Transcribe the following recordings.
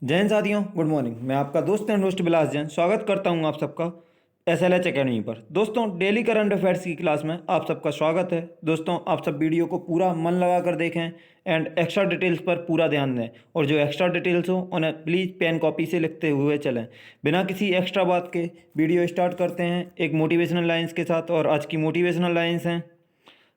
जय हिंद साथियों, good morning. मैं आपका दोस्त एंड होस्ट बिलास जैन स्वागत करता हूं आप सबका SLH एकेडमी पर। दोस्तों, डेली करंट अफेयर्स की क्लास में आप सबका स्वागत है। दोस्तों, आप सब वीडियो को पूरा मन लगा कर देखें एंड एक्स्ट्रा डिटेल्स पर पूरा ध्यान दें, और जो एक्स्ट्रा डिटेल्स हो उन्हें प्लीज़ पेन कॉपी से लिखते हुए चलें। बिना किसी एक्स्ट्रा बात के वीडियो स्टार्ट करते हैं एक मोटिवेशनल लाइन्स के साथ। और आज की मोटिवेशनल लाइन्स हैं: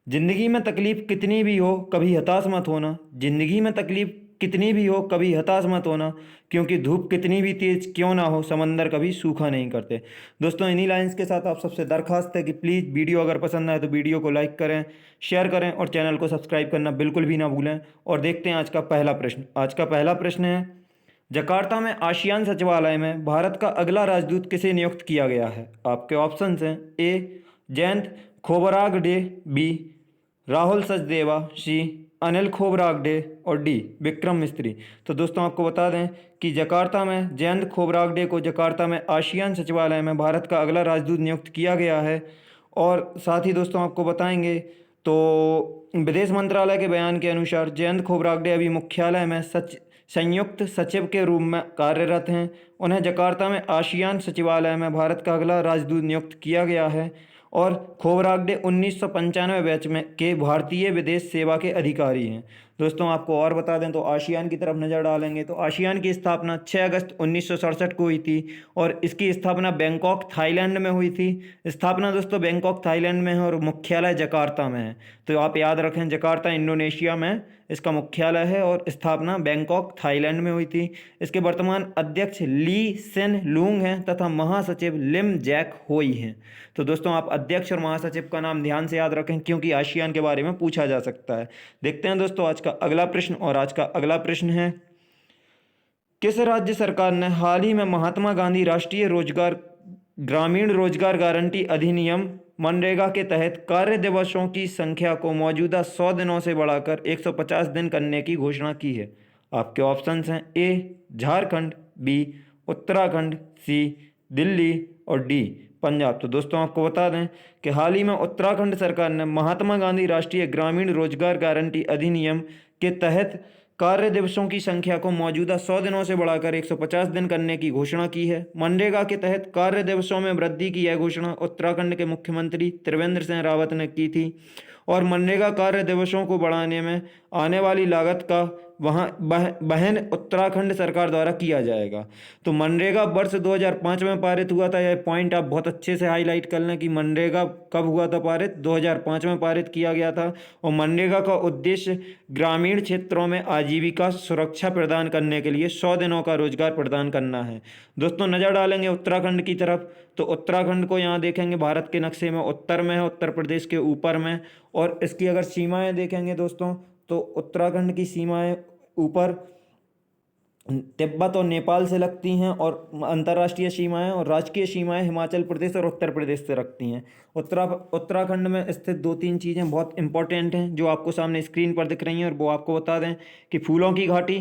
जिंदगी में तकलीफ कितनी भी हो कभी हताश मत होना। जिंदगी में तकलीफ कितनी भी हो कभी हताश मत होना, क्योंकि धूप कितनी भी तेज क्यों ना हो समंदर कभी सूखा नहीं करते। दोस्तों, इन्हीं लाइंस के साथ आप सबसे दरखास्त है कि प्लीज़ वीडियो अगर पसंद आए तो वीडियो को लाइक करें, शेयर करें और चैनल को सब्सक्राइब करना बिल्कुल भी ना भूलें। और देखते हैं आज का पहला प्रश्न। आज का पहला प्रश्न है: जकार्ता में आसियान सचिवालय में भारत का अगला राजदूत किसे नियुक्त किया गया है? आपके ऑप्शंस हैं: ए जयंत खोबरागडे, बी राहुल सचदेवा, सी अनिल खोबरागडे और डी विक्रम मिस्त्री। तो दोस्तों, आपको बता दें कि जकार्ता में जयंत खोबरागडे को जकार्ता में आसियान सचिवालय में भारत का अगला राजदूत नियुक्त किया गया है। और साथ ही दोस्तों आपको बताएंगे तो विदेश मंत्रालय के बयान के अनुसार जयंत खोबरागडे अभी मुख्यालय में संयुक्त सचिव के रूप में कार्यरत हैं। उन्हें जकार्ता में आसियान सचिवालय में भारत का अगला राजदूत नियुक्त किया गया है। और खोबरागडे 1995 बैच में के भारतीय विदेश सेवा के अधिकारी हैं। दोस्तों, आपको और बता दें तो आसियान की तरफ नज़र डालेंगे तो आसियान की स्थापना 6 अगस्त 1967 को हुई थी, और इसकी स्थापना बैंकॉक थाईलैंड में हुई थी। स्थापना दोस्तों बैंकॉक थाईलैंड में है और मुख्यालय जकार्ता में है। तो आप याद रखें, जकार्ता इंडोनेशिया में इसका मुख्यालय है और स्थापना बैंकॉक थाईलैंड में हुई थी। इसके वर्तमान अध्यक्ष ली सेन लूंग हैं तथा महासचिव लिम जैक होई हैं। तो दोस्तों, आप अध्यक्ष और महासचिव का नाम ध्यान से याद रखें, क्योंकि आसियान के बारे में पूछा जा सकता है। देखते हैं दोस्तों आज का अगला प्रश्न। और आज का अगला प्रश्न है: किस राज्य सरकार ने हाल ही में महात्मा गांधी राष्ट्रीय रोजगार ग्रामीण रोजगार गारंटी अधिनियम मनरेगा के तहत कार्य दिवसों की संख्या को मौजूदा 100 दिनों से बढ़ाकर 150 दिन करने की घोषणा की है? आपके ऑप्शंस हैं: ए झारखंड, बी उत्तराखंड, सी दिल्ली और डी पंजाब। तो दोस्तों, आपको बता दें कि हाल ही में उत्तराखंड सरकार ने महात्मा गांधी राष्ट्रीय ग्रामीण रोजगार गारंटी अधिनियम के तहत कार्य दिवसों की संख्या को मौजूदा 100 दिनों से बढ़ाकर 150 दिन करने की घोषणा की है। मनरेगा के तहत कार्य दिवसों में वृद्धि की यह घोषणा उत्तराखंड के मुख्यमंत्री त्रिवेंद्र सिंह रावत ने की थी। और मनरेगा कार्य दिवसों को बढ़ाने में आने वाली लागत का वहन उत्तराखंड सरकार द्वारा किया जाएगा। तो मनरेगा वर्ष 2005 में पारित हुआ था। यह पॉइंट आप बहुत अच्छे से हाईलाइट कर लें कि मनरेगा कब हुआ था पारित? 2005 में पारित किया गया था। और मनरेगा का उद्देश्य ग्रामीण क्षेत्रों में आजीविका सुरक्षा प्रदान करने के लिए 100 दिनों का रोजगार प्रदान करना है। दोस्तों, नज़र डालेंगे उत्तराखंड की तरफ तो उत्तराखंड को यहाँ देखेंगे भारत के नक्शे में उत्तर में है, उत्तर प्रदेश के ऊपर में। और इसकी अगर सीमाएं देखेंगे दोस्तों तो उत्तराखंड की सीमाएं ऊपर तिब्बत और नेपाल से लगती हैं, और अंतर्राष्ट्रीय सीमाएं और राजकीय सीमाएं हिमाचल प्रदेश और उत्तर प्रदेश से रखती हैं। उत्तराखंड में स्थित दो तीन चीज़ें बहुत इंपॉर्टेंट हैं जो आपको सामने स्क्रीन पर दिख रही हैं, और वो आपको बता दें कि फूलों की घाटी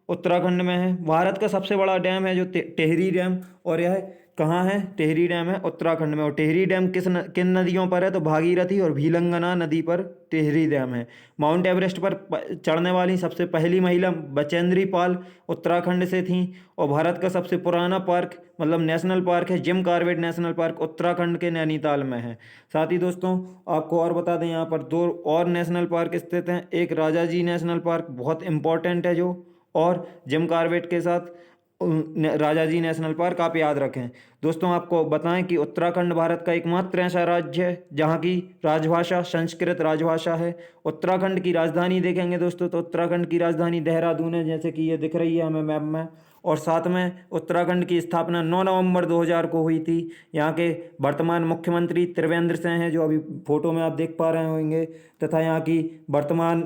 उत्तराखंड में है। भारत का सबसे बड़ा डैम है जो टेहरी डैम, और यह कहाँ है? टेहरी डैम है उत्तराखंड में। और टेहरी डैम किन नदियों पर है? तो भागीरथी और भीलंगना नदी पर टेहरी डैम है। माउंट एवरेस्ट पर चढ़ने वाली सबसे पहली महिला बचेंद्री पाल उत्तराखंड से थी। और भारत का सबसे पुराना पार्क मतलब नेशनल पार्क है Jim Corbett national park, Uttarakhand के नैनीताल में है। साथ ही दोस्तों आपको और बता दें, यहाँ पर दो और नेशनल पार्क स्थित हैं। एक राजाजी नेशनल पार्क बहुत इंपॉर्टेंट है जो, और जिम कॉर्बेट के साथ राजाजी नेशनल पार्क आप याद रखें। दोस्तों, आपको बताएं कि उत्तराखंड भारत का एकमात्र ऐसा राज्य है जहां की राजभाषा संस्कृत राजभाषा है। उत्तराखंड की राजधानी देखेंगे दोस्तों तो उत्तराखंड की राजधानी देहरादून है, जैसे कि ये दिख रही है हमें मैप में। और साथ में उत्तराखंड की स्थापना 9 नवंबर 2000 को हुई थी। यहाँ के वर्तमान मुख्यमंत्री त्रिवेंद्र सिंह हैं, जो अभी फोटो में आप देख पा रहे होंगे, तथा यहाँ की वर्तमान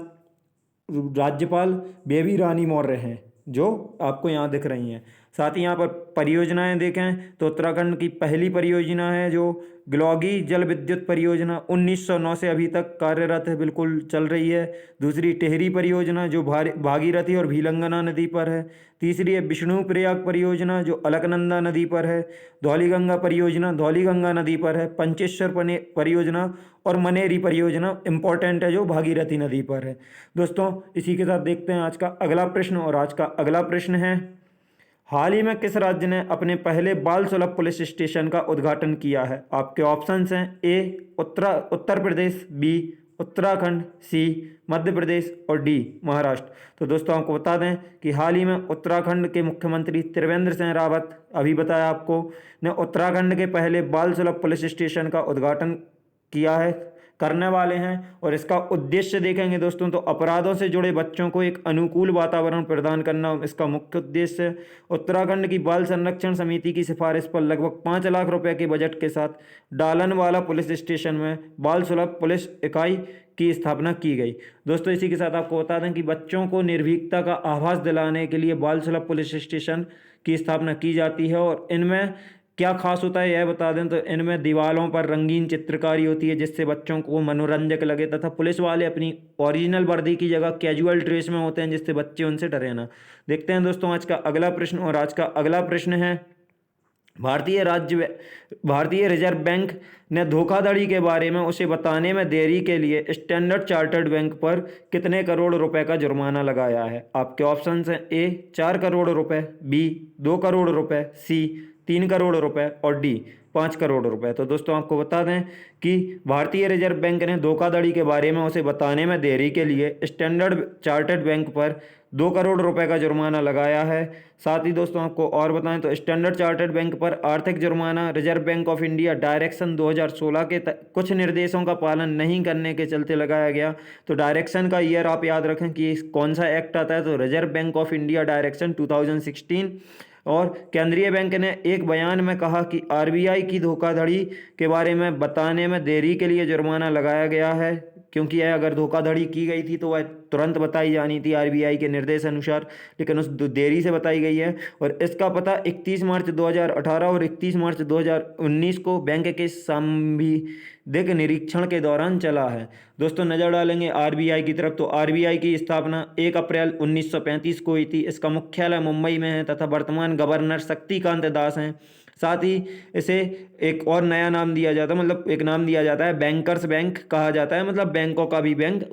राज्यपाल बेबी रानी मौर्य हैं, जो आपको यहाँ दिख रही हैं। साथ ही यहाँ पर परियोजनाएं देखें तो उत्तराखंड की पहली परियोजना है जो ग्लौगी जल विद्युत परियोजना 1909 से अभी तक कार्यरत है, बिल्कुल चल रही है। दूसरी टेहरी परियोजना जो भागीरथी और भीलंगना नदी पर है। तीसरी है विष्णु प्रयाग परियोजना जो अलकनंदा नदी पर है। धौलीगंगा परियोजना धौलीगंगा नदी पर है। पंचेश्वर परियोजना और मनेरी परियोजना इंपॉर्टेंट है जो भागीरथी नदी पर है। दोस्तों, इसी के साथ देखते हैं आज का अगला प्रश्न। और आज का अगला प्रश्न है: हाल ही में किस राज्य ने अपने पहले बाल सुलभ पुलिस स्टेशन का उद्घाटन किया है? आपके ऑप्शंस हैं ए उत्तर प्रदेश, बी उत्तराखंड, सी मध्य प्रदेश और डी महाराष्ट्र। तो दोस्तों आपको बता दें कि हाल ही में उत्तराखंड के मुख्यमंत्री त्रिवेंद्र सिंह रावत, अभी बताया आपको, ने उत्तराखंड के पहले बाल सुलभ पुलिस स्टेशन का उद्घाटन किया है, करने वाले हैं। और इसका उद्देश्य देखेंगे दोस्तों तो अपराधों से जुड़े बच्चों को एक अनुकूल वातावरण प्रदान करना इसका मुख्य उद्देश्य है। उत्तराखंड की बाल संरक्षण समिति की सिफारिश पर लगभग 5 लाख रुपए के बजट के साथ डालनवाला पुलिस स्टेशन में बाल सुलभ पुलिस इकाई की स्थापना की गई। दोस्तों इसी के साथ आपको बता दें कि बच्चों को निर्भीकता का आभास दिलाने के लिए बाल सुलभ पुलिस स्टेशन की स्थापना की जाती है। और इनमें क्या खास होता है यह बता दें तो इनमें दीवारों पर रंगीन चित्रकारी होती है जिससे बच्चों को मनोरंजक लगे, तथा पुलिस वाले अपनी ओरिजिनल वर्दी की जगह कैजुअल ड्रेस में होते हैं जिससे बच्चे उनसे डरे ना। देखते हैं दोस्तों आज का अगला प्रश्न, और आज का अगला प्रश्न है भारतीय रिजर्व बैंक ने धोखाधड़ी के बारे में उसे बताने में देरी के लिए स्टैंडर्ड चार्टर्ड बैंक पर कितने करोड़ रुपए का जुर्माना लगाया है? आपके ऑप्शंस हैं ए 4 करोड़ रुपए, बी 2 करोड़ रुपए, सी 3 करोड़ रुपए और डी 5 करोड़ रुपए। तो दोस्तों आपको बता दें कि भारतीय रिजर्व बैंक ने धोखाधड़ी के बारे में उसे बताने में देरी के लिए स्टैंडर्ड चार्टर्ड बैंक पर 2 करोड़ रुपए का जुर्माना लगाया है। साथ ही दोस्तों आपको और बताएं तो स्टैंडर्ड चार्टर्ड बैंक पर आर्थिक जुर्माना reserve bank of India direction 2016 के कुछ निर्देशों का पालन नहीं करने के चलते लगाया गया। तो डायरेक्शन का ईयर आप याद रखें कि कौन सा एक्ट आता है, तो reserve bank of India direction 2016। और केंद्रीय बैंक ने एक बयान में कहा कि आरबीआई की धोखाधड़ी के बारे में बताने में देरी के लिए जुर्माना लगाया गया है, क्योंकि यह अगर धोखाधड़ी की गई थी तो वह तुरंत बताई जानी थी आरबीआई के निर्देश अनुसार, लेकिन उस देरी से बताई गई है। और इसका पता 31 मार्च 2018 और 31 मार्च 2019 को बैंक के सांविधिक निरीक्षण के दौरान चला है। दोस्तों नज़र डालेंगे आरबीआई की तरफ, तो आरबीआई की स्थापना 1 अप्रैल 1935 को हुई थी। इसका मुख्यालय मुंबई में है तथा वर्तमान गवर्नर शक्तिकांत दास हैं। साथ ही इसे एक और नया नाम दिया जाता है, मतलब एक नाम दिया जाता है बैंकर्स बैंक कहा जाता है, मतलब बैंकों का भी बैंक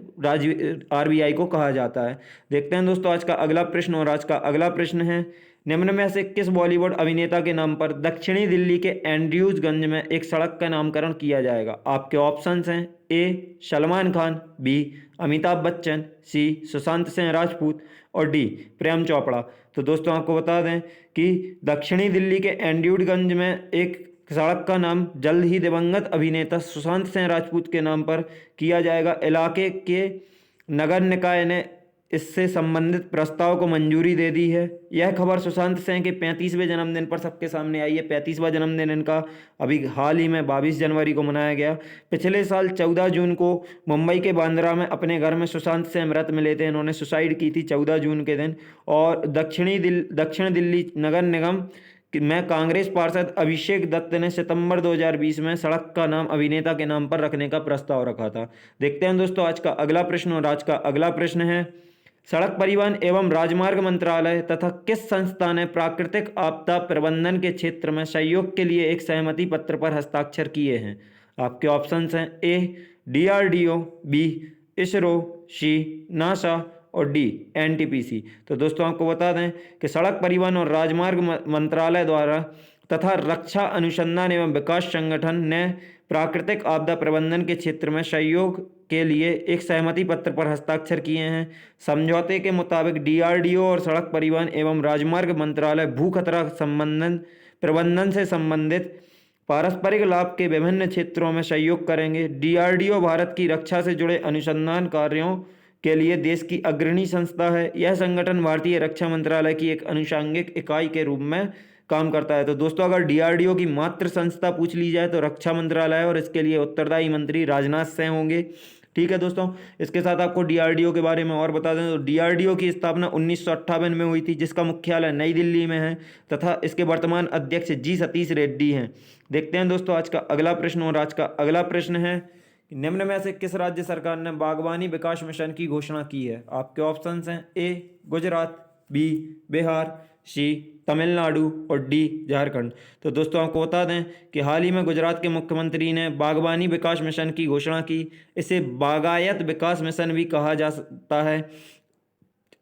आरबीआई को कहा जाता है। देखते हैं दोस्तों आज का अगला प्रश्न, और आज का अगला प्रश्न है निम्न में से किस बॉलीवुड अभिनेता के नाम पर दक्षिणी दिल्ली के एंड्रयूजगंज में एक सड़क का नामकरण किया जाएगा? आपके ऑप्शंस हैं ए सलमान खान, बी अमिताभ बच्चन, सी सुशांत सिंह राजपूत और डी प्रेम चोपड़ा। तो दोस्तों आपको बता दें कि दक्षिणी दिल्ली के एंड्रयूजगंज में एक सड़क का नाम जल्द ही दिवंगत अभिनेता सुशांत सिंह राजपूत के नाम पर किया जाएगा। इलाके के नगर निकाय ने इससे संबंधित प्रस्ताव को मंजूरी दे दी है। यह खबर सुशांत सिंह के 35वें जन्मदिन पर सबके सामने आई है। 35वां जन्मदिन इनका अभी हाल ही में 22 जनवरी को मनाया गया। पिछले साल 14 जून को मुंबई के बांद्रा में अपने घर में सुशांत सिंह मृत मिले थे। इन्होंने सुसाइड की थी 14 जून के दिन। और दक्षिण दिल्ली नगर निगम में कांग्रेस पार्षद अभिषेक दत्त ने सितंबर 2020 में सड़क का नाम अभिनेता के नाम पर रखने का प्रस्ताव रखा था। देखते हैं दोस्तों आज का अगला प्रश्न, और आज का अगला प्रश्न है सड़क परिवहन एवं राजमार्ग मंत्रालय तथा किस संस्था ने प्राकृतिक आपदा प्रबंधन के क्षेत्र में सहयोग के लिए एक सहमति पत्र पर हस्ताक्षर किए हैं? आपके ऑप्शंस हैं ए डीआरडीओ, बी इसरो, सी नासा और डी एनटीपीसी। तो दोस्तों आपको बता दें कि सड़क परिवहन और राजमार्ग मंत्रालय द्वारा तथा रक्षा अनुसंधान एवं विकास संगठन ने प्राकृतिक आपदा प्रबंधन के क्षेत्र में सहयोग के लिए एक सहमति पत्र पर हस्ताक्षर किए हैं। समझौते के मुताबिक डीआरडीओ और सड़क परिवहन एवं राजमार्ग मंत्रालय भू खतरा प्रबंधन से संबंधित पारस्परिक लाभ के विभिन्न क्षेत्रों में सहयोग करेंगे। डीआरडीओ भारत की रक्षा से जुड़े अनुसंधान कार्यों के लिए देश की अग्रणी संस्था है। यह संगठन भारतीय रक्षा मंत्रालय की एक अनुषंगिक इकाई के रूप में काम करता है। तो दोस्तों अगर डीआरडीओ की मात्र संस्था पूछ ली जाए तो रक्षा मंत्रालय है, और इसके लिए उत्तरदायी मंत्री राजनाथ सिंह होंगे। ठीक है दोस्तों, इसके साथ आपको डीआरडीओ के बारे में और बता दें तो डीआरडीओ की स्थापना 1958 में हुई थी, जिसका मुख्यालय नई दिल्ली में है तथा इसके वर्तमान अध्यक्ष जी सतीश रेड्डी हैं। देखते हैं दोस्तों आज का अगला प्रश्न, और आज का अगला प्रश्न है निम्न में से किस राज्य सरकार ने बागवानी विकास मिशन की घोषणा की है? आपके ऑप्शंस हैं ए गुजरात, बी बिहार, सी तमिलनाडु और डी झारखंड। तो दोस्तों आपको बता दें कि हाल ही में गुजरात के मुख्यमंत्री ने बागवानी विकास मिशन की घोषणा की। इसे बागायत विकास मिशन भी कहा जा सकता है।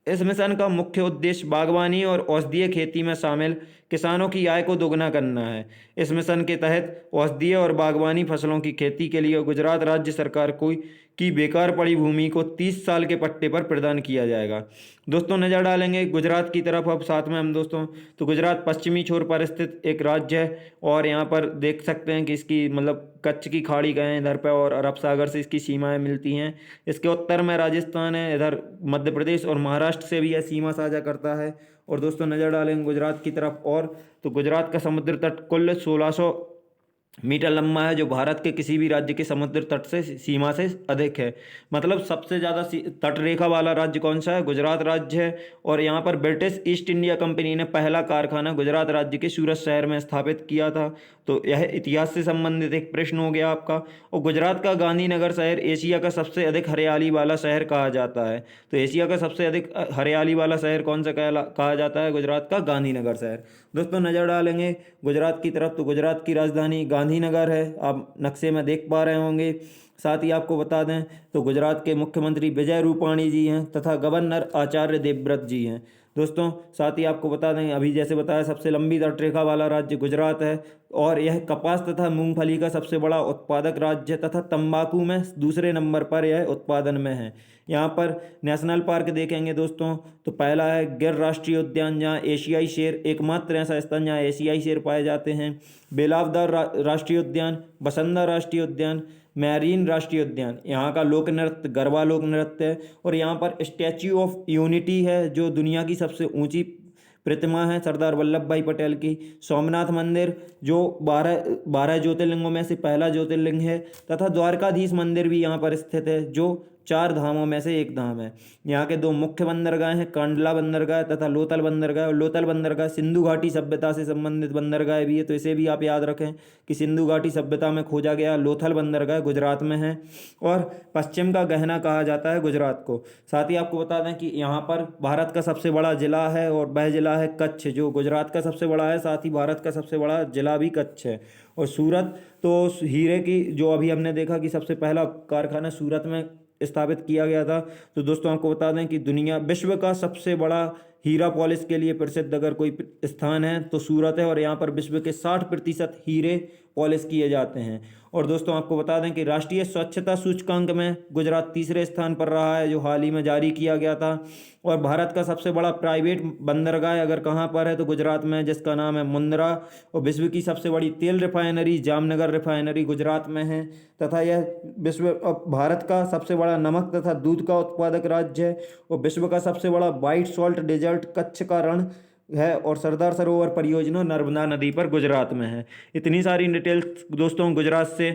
इस मिशन का मुख्य उद्देश्य बागवानी और औषधीय खेती में शामिल किसानों की आय को दोगुना करना है। इस मिशन के तहत औषधीय और बागवानी फसलों की खेती के लिए गुजरात राज्य सरकार की बेकार पड़ी भूमि को 30 साल के पट्टे पर प्रदान किया जाएगा। दोस्तों नज़र डालेंगे गुजरात की तरफ अब साथ में हम दोस्तों, तो गुजरात पश्चिमी छोर पर स्थित एक राज्य है और यहाँ पर देख सकते हैं कि इसकी मतलब कच्छ की खाड़ी गए हैं इधर पे और अरब सागर से इसकी सीमाएं मिलती हैं। इसके उत्तर में राजस्थान है, इधर मध्य प्रदेश और महाराष्ट्र से भी यह सीमा साझा करता है। और दोस्तों नज़र डालेंगे गुजरात की तरफ और, तो गुजरात का समुद्र तट कुल 1600 मीटर लंबा है, जो भारत के किसी भी राज्य के समुद्र तट से सीमा से अधिक है। मतलब सबसे ज़्यादा तट रेखा वाला राज्य कौन सा है? गुजरात राज्य है। और यहाँ पर ब्रिटिश ईस्ट इंडिया कंपनी ने पहला कारखाना गुजरात राज्य के सूरत शहर में स्थापित किया था। तो यह इतिहास से संबंधित एक प्रश्न हो गया आपका। और गुजरात का गांधीनगर शहर एशिया का सबसे अधिक हरियाली वाला शहर कहा जाता है। तो एशिया का सबसे अधिक हरियाली वाला शहर कौन सा कहा जाता है? गुजरात का गांधीनगर शहर। दोस्तों नज़र डालेंगे गुजरात की तरफ, तो गुजरात की राजधानी गांधीनगर है, आप नक्शे में देख पा रहे होंगे। साथ ही आपको बता दें तो गुजरात के मुख्यमंत्री विजय रूपाणी जी हैं तथा गवर्नर आचार्य देवव्रत जी हैं। दोस्तों साथ ही आपको बता दें, अभी जैसे बताया, सबसे लंबी तटरेखा वाला राज्य गुजरात है और यह कपास तथा मूंगफली का सबसे बड़ा उत्पादक राज्य है तथा तंबाकू में दूसरे नंबर पर यह उत्पादन में है। यहाँ पर नेशनल पार्क देखेंगे दोस्तों, तो पहला है गिर राष्ट्रीय उद्यान, जहाँ एशियाई शेर, एकमात्र ऐसा स्थान जहाँ एशियाई शेर पाए जाते हैं। बेलावदार राष्ट्रीय उद्यान, बसंदा राष्ट्रीय उद्यान, मैरीन राष्ट्रीय उद्यान, यहाँ का लोक नृत्य गरबा लोक नृत्य है। और यहाँ पर स्टैच्यू ऑफ यूनिटी है, जो दुनिया की सबसे ऊंची प्रतिमा है सरदार वल्लभ भाई पटेल की। सोमनाथ मंदिर, जो 12 ज्योतिर्लिंगों में से पहला ज्योतिर्लिंग है, तथा द्वारकाधीश मंदिर भी यहाँ पर स्थित है, जो 4 धामों में से एक धाम है। यहाँ के 2 मुख्य बंदरगाह हैं, कांडला बंदरगाह तथा लोथल बंदरगाह। और लोथल बंदरगाह सिंधु घाटी सभ्यता से संबंधित बंदरगाह भी है, तो इसे भी आप याद रखें कि सिंधु घाटी सभ्यता में खोजा गया लोथल बंदरगाह गुजरात में है और पश्चिम का गहना कहा जाता है गुजरात को। साथ ही आपको बता दें कि यहाँ पर भारत का सबसे बड़ा जिला है और वह जिला है कच्छ, जो गुजरात का सबसे बड़ा है, साथ ही भारत का सबसे बड़ा जिला भी कच्छ है। और सूरत, तो हीरे की, जो अभी हमने देखा कि सबसे पहला कारखाना सूरत में स्थापित किया गया था। तो दोस्तों आपको बता दें कि दुनिया विश्व का सबसे बड़ा हीरा पॉलिश के लिए प्रसिद्ध अगर कोई स्थान है तो सूरत है और यहाँ पर विश्व के 60% हीरे पॉलिश किए जाते हैं। और दोस्तों आपको बता दें कि राष्ट्रीय स्वच्छता सूचकांक में गुजरात तीसरे स्थान पर रहा है, जो हाल ही में जारी किया गया था। और भारत का सबसे बड़ा प्राइवेट बंदरगाह अगर कहाँ पर है तो गुजरात में, जिसका नाम है मुंद्रा। और विश्व की सबसे बड़ी तेल रिफाइनरी जामनगर रिफाइनरी गुजरात में है तथा यह भारत का सबसे बड़ा नमक तथा दूध का उत्पादक राज्य है। और विश्व का सबसे बड़ा वाइट सॉल्ट डेजर्ट कच्छ का रण है और सरदार सरोवर परियोजना नर्मदा नदी पर गुजरात में है। इतनी सारी डिटेल्स दोस्तों गुजरात से।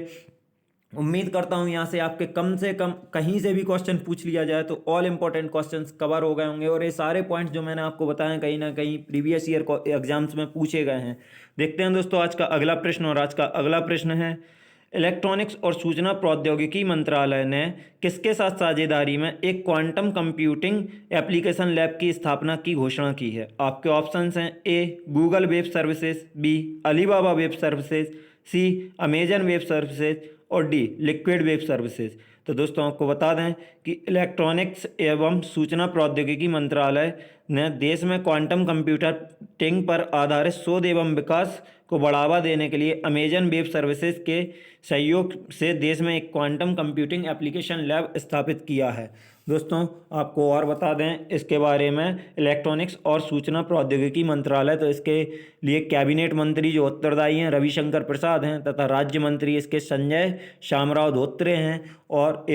उम्मीद करता हूँ यहाँ से आपके कम से कम कहीं से भी क्वेश्चन पूछ लिया जाए तो ऑल इंपॉर्टेंट क्वेश्चंस कवर हो गए होंगे और ये सारे पॉइंट्स जो मैंने आपको बताए कहीं ना कहीं प्रीवियस ईयर एग्जाम्स में पूछे गए हैं। देखते हैं दोस्तों आज का अगला प्रश्न। और आज का अगला प्रश्न है, इलेक्ट्रॉनिक्स और सूचना प्रौद्योगिकी मंत्रालय ने किसके साथ साझेदारी में एक क्वांटम कंप्यूटिंग एप्लीकेशन लैब की स्थापना की घोषणा की है? आपके ऑप्शंस हैं, A Google web services, B Alibaba web services, C Amazon web services और डी लिक्विड वेब सर्विसेज। तो दोस्तों आपको बता दें कि इलेक्ट्रॉनिक्स एवं सूचना प्रौद्योगिकी मंत्रालय ने देश में क्वांटम कंप्यूटिंग पर आधारित शोध एवं विकास को बढ़ावा देने के लिए अमेजन वेब सर्विसेज के सहयोग से देश में एक क्वांटम कंप्यूटिंग एप्लीकेशन लैब स्थापित किया है। दोस्तों आपको और बता दें इसके बारे में, इलेक्ट्रॉनिक्स और सूचना प्रौद्योगिकी मंत्रालय, तो इसके लिए कैबिनेट मंत्री जो उत्तरदायी हैं रविशंकर प्रसाद हैं तथा राज्य मंत्री इसके संजय शामराव धोत्रे हैं। और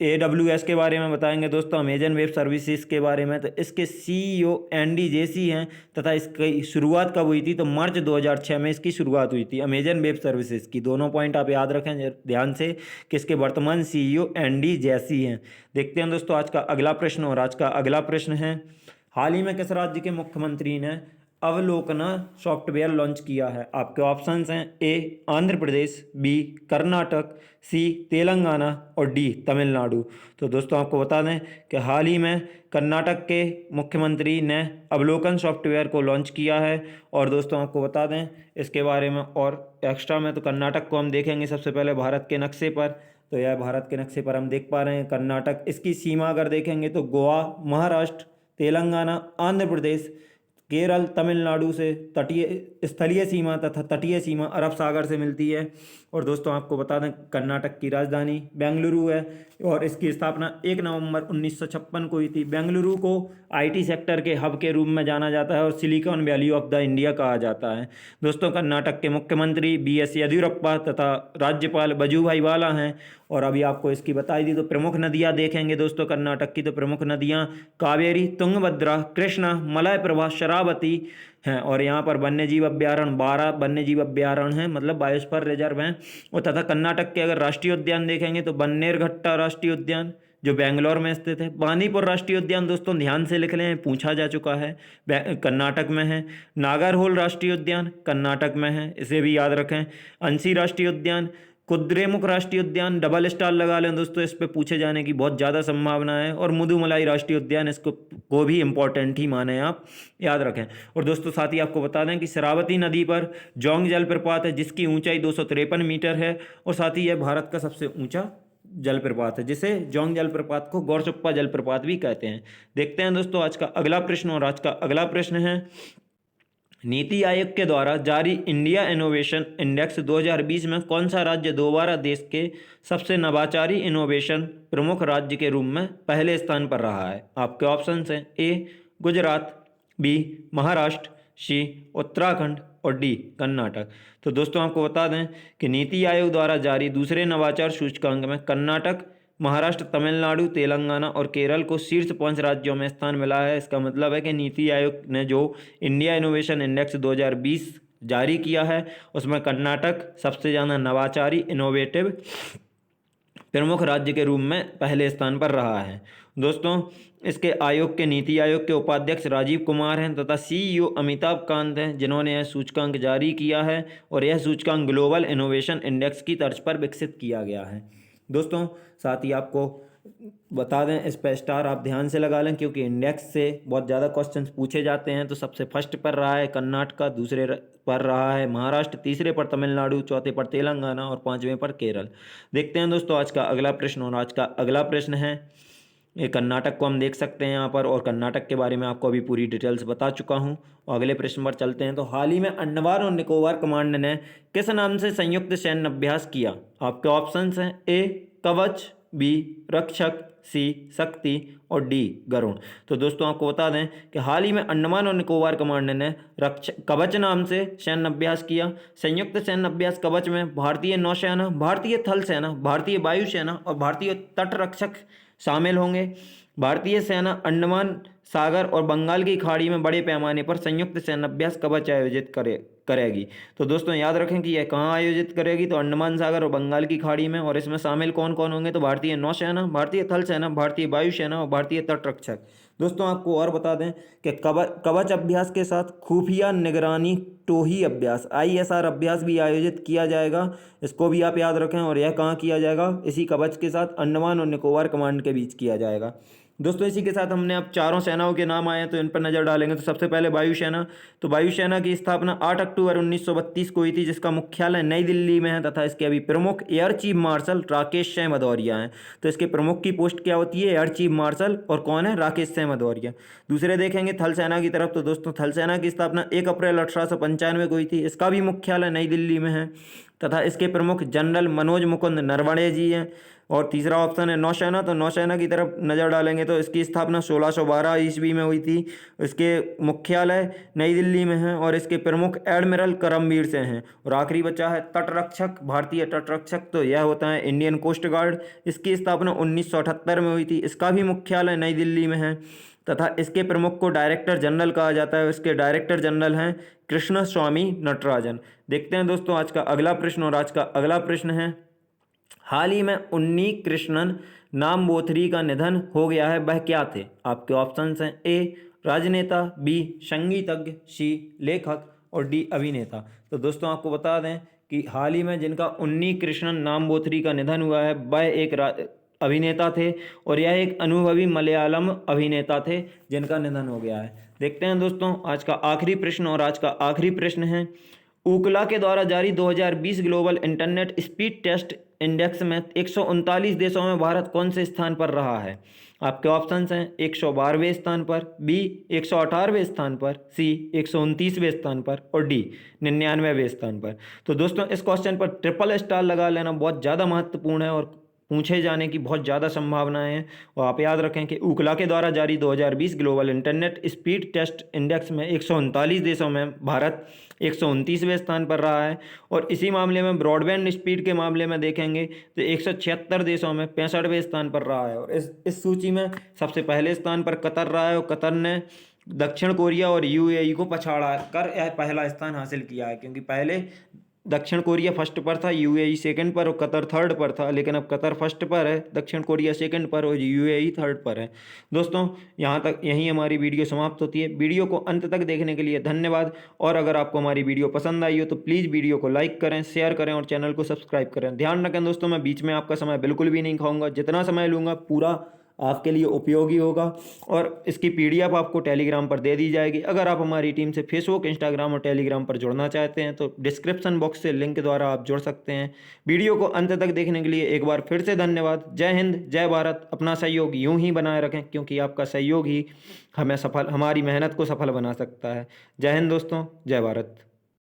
AWS के बारे में बताएंगे दोस्तों, अमेजन वेब सर्विसेज के बारे में, तो इसके CEO एंडी जेसी हैं तथा इसकी शुरुआत कब हुई थी? तो मार्च 2006 में इसकी शुरुआत हुई थी अमेजन वेब सर्विसेज की। दोनों पॉइंट आप याद रखें ध्यान से कि इसके वर्तमान CEO एंडी जेसी हैं। देखते हैं दोस्तों आज का अगला प्रश्न। और आज का अगला प्रश्न है, हाल ही में किस राज्य के मुख्यमंत्री ने अवलोकना सॉफ्टवेयर लॉन्च किया है? आपके ऑप्शंस हैं, ए आंध्र प्रदेश, बी कर्नाटक, सी तेलंगाना और डी तमिलनाडु। तो दोस्तों आपको बता दें कि हाल ही में कर्नाटक के मुख्यमंत्री ने अवलोकन सॉफ्टवेयर को लॉन्च किया है। और दोस्तों आपको बता दें इसके बारे में और एक्स्ट्रा में, तो कर्नाटक को हम देखेंगे सबसे पहले भारत के नक्शे पर। तो यह भारत के नक्शे पर हम देख पा रहे हैं कर्नाटक। इसकी सीमा अगर देखेंगे तो गोवा, महाराष्ट्र, तेलंगाना, आंध्र प्रदेश, केरल, तमिलनाडु से तटीय स्थलीय सीमा तथा तटीय सीमा अरब सागर से मिलती है। और दोस्तों आपको बता दें कर्नाटक की राजधानी बेंगलुरु है और इसकी स्थापना 1 नवंबर 1956 को हुई थी। बेंगलुरु को आईटी सेक्टर के हब के रूप में जाना जाता है और silicon valley of the India कहा जाता है। दोस्तों कर्नाटक के मुख्यमंत्री BS येदियुरप्पा तथा राज्यपाल वजुभाई वाला हैं। और अभी आपको इसकी बताई दी तो प्रमुख नदियाँ देखेंगे दोस्तों कर्नाटक की, तो प्रमुख नदियाँ कावेरी, तुंगभद्रा, कृष्णा, मलयप्रभा, शरावती हैं। और यहाँ पर वन्यजीव अभ्यारण्य 12 वन्यजीव अभ्यारण्य हैं, मतलब बायोस्फीयर रिजर्व हैं। और तथा कर्नाटक के अगर राष्ट्रीय उद्यान देखेंगे तो बन्नेरघट्टा राष्ट्रीय उद्यान जो बेंगलोर में स्थित है, बांदीपुर राष्ट्रीय उद्यान दोस्तों ध्यान से लिख लें, पूछा जा चुका है, कर्नाटक में है। नागरहोल राष्ट्रीय उद्यान कर्नाटक में है, इसे भी याद रखें। अंसी राष्ट्रीय उद्यान, कुद्रेमुख राष्ट्रीय उद्यान, डबल स्टार लगा लें दोस्तों, इस पे पूछे जाने की बहुत ज़्यादा संभावना है। और मुदुमलाई राष्ट्रीय उद्यान, इसको को भी इम्पोर्टेंट ही माने आप, याद रखें। और दोस्तों साथ ही आपको बता दें कि शरावती नदी पर जोंग जलप्रपात है जिसकी ऊंचाई 253 मीटर है। और साथ ही यह भारत का सबसे ऊंचा जलप्रपात है, जिसे जोंग जलप्रपात को गौरचुप्पा जलप्रपात भी कहते हैं। देखते हैं दोस्तों आज का अगला प्रश्न, और आज का अगला प्रश्न है नीति आयोग के द्वारा जारी इंडिया इनोवेशन इंडेक्स 2020 में कौन सा राज्य दोबारा देश के सबसे नवाचारी इनोवेशन प्रमुख राज्य के रूप में पहले स्थान पर रहा है? आपके ऑप्शन हैं ए गुजरात, बी महाराष्ट्र, सी उत्तराखंड और डी कर्नाटक। तो दोस्तों आपको बता दें कि नीति आयोग द्वारा जारी दूसरे नवाचार सूचकांक में कर्नाटक, महाराष्ट्र, तमिलनाडु, तेलंगाना और केरल को शीर्ष 5 राज्यों में स्थान मिला है। इसका मतलब है कि नीति आयोग ने जो इंडिया इनोवेशन इंडेक्स 2020 जारी किया है उसमें कर्नाटक सबसे ज़्यादा नवाचारी इनोवेटिव प्रमुख राज्य के रूप में पहले स्थान पर रहा है। दोस्तों इसके आयोग के नीति आयोग के उपाध्यक्ष राजीव कुमार हैं तथा CEO अमिताभ कांत हैं जिन्होंने यह सूचकांक जारी किया है। और यह सूचकांक ग्लोबल इनोवेशन इंडेक्स की तर्ज पर विकसित किया गया है। दोस्तों साथ ही आपको बता दें इस पर स्टार आप ध्यान से लगा लें क्योंकि इंडेक्स से बहुत ज़्यादा क्वेश्चंस पूछे जाते हैं। तो सबसे फर्स्ट पर रहा है कर्नाटक, दूसरे पर रहा है महाराष्ट्र, तीसरे पर तमिलनाडु, चौथे पर तेलंगाना और पांचवें पर केरल। देखते हैं दोस्तों आज का अगला प्रश्न, और आज का अगला प्रश्न है ये कर्नाटक को हम देख सकते हैं यहाँ पर, और कर्नाटक के बारे में आपको अभी पूरी डिटेल्स बता चुका हूँ। और अगले प्रश्न पर चलते हैं। तो हाल ही में अंडमान और निकोबार कमांड ने किस नाम से संयुक्त सैन्य अभ्यास किया? आपके ऑप्शंस हैं ए कवच, बी रक्षक, सी शक्ति और डी गरुण। तो दोस्तों आपको बता दें कि हाल ही में अंडमान और निकोबार कमांड ने कवच नाम से सैन्य अभ्यास किया। संयुक्त सैन्य अभ्यास कवच में भारतीय नौसेना, भारतीय थल सेना, भारतीय वायुसेना और भारतीय तटरक्षक शामिल होंगे। भारतीय सेना अंडमान सागर और बंगाल की खाड़ी में बड़े पैमाने पर संयुक्त सैन्य अभ्यास कवच आयोजित करेगी। तो दोस्तों याद रखें कि यह कहाँ आयोजित करेगी, तो अंडमान सागर और बंगाल की खाड़ी में। और इसमें शामिल कौन कौन होंगे, तो भारतीय नौसेना, भारतीय थल सेना, भारतीय वायुसेना और भारतीय तटरक्षक। दोस्तों आपको और बता दें कि कवच अभ्यास के साथ खुफिया निगरानी टोही अभ्यास ISR अभ्यास भी आयोजित किया जाएगा। इसको भी आप याद रखें। और यह कहाँ किया जाएगा, इसी कवच के साथ अंडमान और निकोबार कमांड के बीच किया जाएगा। दोस्तों इसी के साथ हमने अब चारों सेनाओं के नाम आए हैं तो इन पर नज़र डालेंगे। तो सबसे पहले वायुसेना। तो वायुसेना की स्थापना 8 अक्टूबर 1932 को हुई थी जिसका मुख्यालय नई दिल्ली में है तथा इसके अभी प्रमुख air chief marshal Rakesh Singh Bhadauria हैं। तो इसके प्रमुख की पोस्ट क्या होती है, एयर चीफ मार्शल, और कौन है, राकेश सिंह भदौरिया। दूसरे देखेंगे थल सेना की तरफ। तो दोस्तों थल सेना की स्थापना 1 अप्रैल 1895 को हुई थी। इसका भी मुख्यालय नई दिल्ली में है तथा इसके प्रमुख जनरल मनोज मुकुंद नरवणे जी हैं। और तीसरा ऑप्शन है नौसेना। तो नौसेना की तरफ नज़र डालेंगे तो इसकी स्थापना 1612 ईस्वी में हुई थी। इसके मुख्यालय नई दिल्ली में है और इसके प्रमुख एडमिरल करमबीर सिंह हैं। और आखिरी बचा है तटरक्षक, भारतीय तटरक्षक। तो यह होता है इंडियन कोस्ट गार्ड। इसकी स्थापना 1978 में हुई थी। इसका भी मुख्यालय नई दिल्ली में है तथा इसके प्रमुख को डायरेक्टर जनरल कहा जाता है। इसके डायरेक्टर जनरल हैं कृष्ण स्वामी नटराजन। देखते हैं दोस्तों आज का अगला प्रश्न, और आज का अगला प्रश्न है हाल ही में उन्नी कृष्णन नामबोथरी का निधन हो गया है, वह क्या थे? आपके ऑप्शंस हैं ए राजनेता, बी संगीतज्ञ, सी लेखक और डी अभिनेता। तो दोस्तों आपको बता दें कि हाल ही में जिनका उन्नी कृष्णन नामबोथरी का निधन हुआ है वह एक अभिनेता थे और यह एक अनुभवी मलयालम अभिनेता थे जिनका निधन हो गया है। देखते हैं दोस्तों आज का आखिरी प्रश्न, और आज का आखिरी प्रश्न है ऊकला के द्वारा जारी 2020 global internet speed test index में 139 देशों में भारत कौन से स्थान पर रहा है? आपके ऑप्शंस हैं 112वें स्थान पर, बी 118वें स्थान पर, सी 129वें स्थान पर और डी 99वें स्थान पर। तो दोस्तों इस क्वेश्चन पर ट्रिपल स्टार लगा लेना बहुत ज़्यादा महत्वपूर्ण है और पूछे जाने की बहुत ज़्यादा संभावनाएं हैं। और आप याद रखें कि ऊकला के द्वारा जारी 2020 global internet speed test index में 139 देशों में भारत 129वें स्थान पर रहा है। और इसी मामले में ब्रॉडबैंड स्पीड के मामले में देखेंगे तो 176 देशों में 65वें स्थान पर रहा है। और इस सूची में सबसे पहले स्थान पर कतर रहा है और कतर ने दक्षिण कोरिया और यूएई को पछाड़ा कर यह पहला स्थान हासिल किया है, क्योंकि पहले दक्षिण कोरिया फर्स्ट पर था, यूएई सेकंड पर और कतर थर्ड पर था, लेकिन अब कतर फर्स्ट पर है, दक्षिण कोरिया सेकंड पर और यूएई थर्ड पर है। दोस्तों यहाँ तक यहीं हमारी वीडियो समाप्त होती है। वीडियो को अंत तक देखने के लिए धन्यवाद। और अगर आपको हमारी वीडियो पसंद आई हो तो प्लीज़ वीडियो को लाइक करें, शेयर करें और चैनल को सब्सक्राइब करें। ध्यान रखें दोस्तों, मैं बीच में आपका समय बिल्कुल भी नहीं खाऊंगा। जितना समय लूँगा पूरा आपके लिए उपयोगी होगा और इसकी पीडीएफ आपको टेलीग्राम पर दे दी जाएगी। अगर आप हमारी टीम से फेसबुक, इंस्टाग्राम और टेलीग्राम पर जुड़ना चाहते हैं तो डिस्क्रिप्शन बॉक्स से लिंक द्वारा आप जुड़ सकते हैं। वीडियो को अंत तक देखने के लिए एक बार फिर से धन्यवाद। जय हिंद, जय भारत। अपना सहयोग यूं ही बनाए रखें, क्योंकि आपका सहयोग ही हमारी मेहनत को सफल बना सकता है। जय हिंद दोस्तों, जय भारत।